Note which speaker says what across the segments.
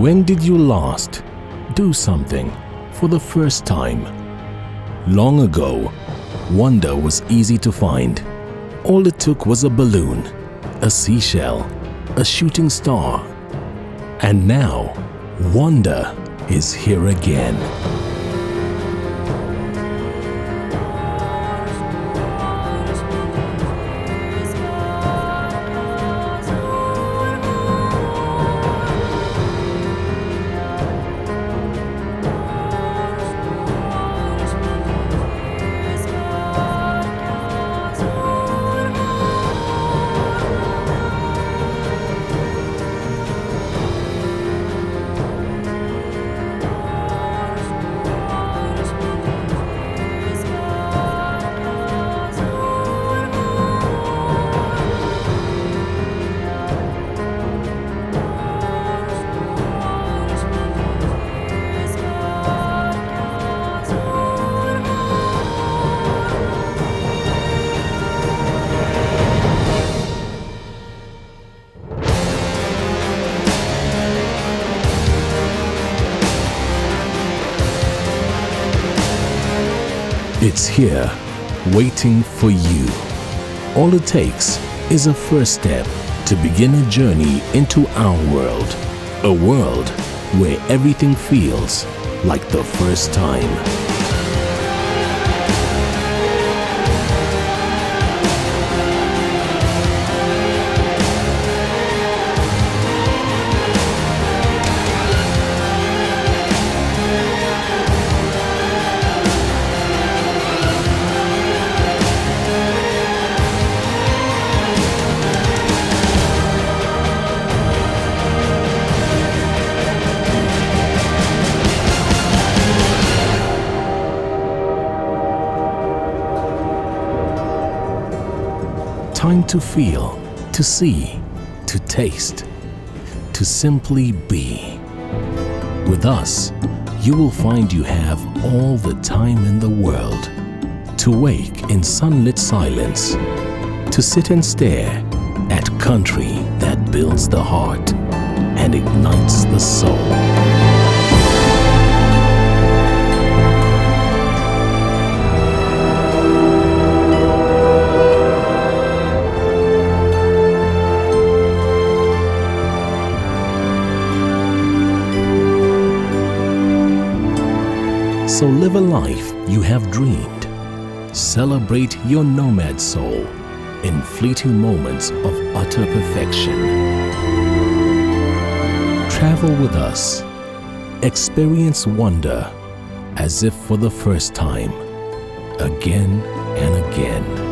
Speaker 1: When did you last do something for the first time? Long ago, wonder was easy to find. All it took was a balloon, a seashell, a shooting star. And now, wonder is here again. It's here, waiting for you. All it takes is a first step to begin a journey into our world. A world where everything feels like the first time. Time to feel, to see, to taste, to simply be. With us, you will find you have all the time in the world to wake in sunlit silence, to sit and stare at country that builds the heart and ignites the soul. So live a life you have dreamed. Celebrate your nomad soul in fleeting moments of utter perfection. Travel with us. Experience wonder as if for the first time, again and again.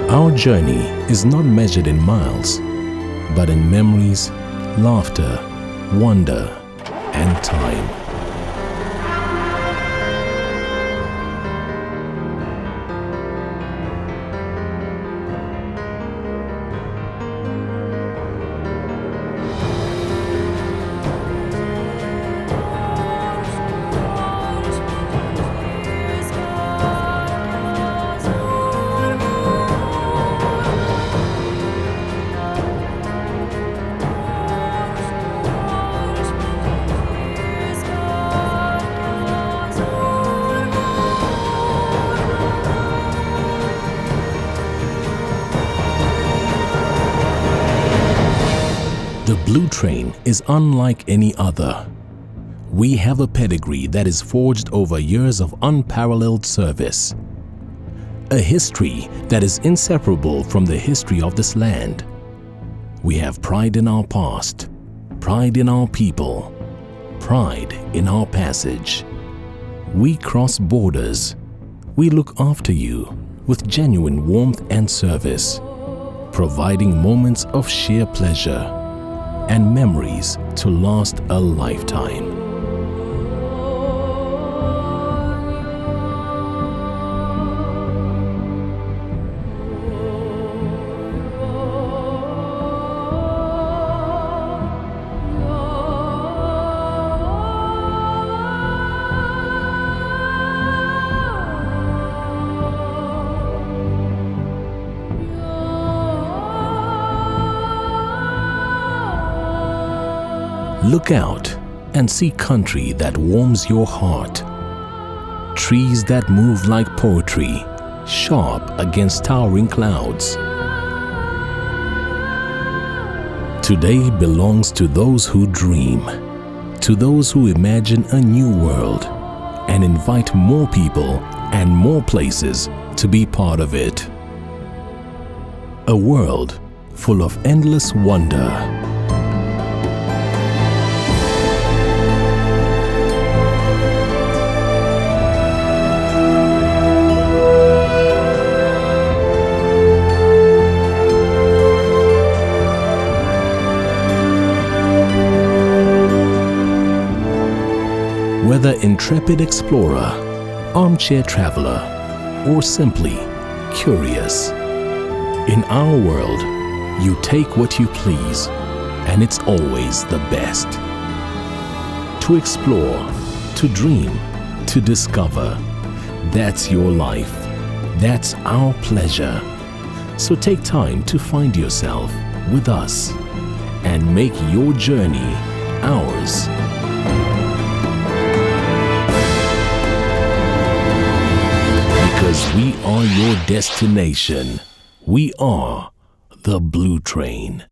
Speaker 1: Our journey is not measured in miles, but in memories, laughter, wonder, and time. The Blue Train is unlike any other. We have a pedigree that is forged over years of unparalleled service. A history that is inseparable from the history of this land. We have pride in our past, pride in our people, pride in our passage. We cross borders. We look after you with genuine warmth and service, providing moments of sheer pleasure and memories to last a lifetime. Look out and see country that warms your heart. Trees that move like poetry, sharp against towering clouds. Today belongs to those who dream, to those who imagine a new world and invite more people and more places to be part of it. A world full of endless wonder. Whether intrepid explorer, armchair traveler, or simply curious, in our world, you take what you please, and it's always the best. To explore, to dream, to discover, that's your life. That's our pleasure. So take time to find yourself with us and make your journey ours. Because we are your destination. We are the Blue Train.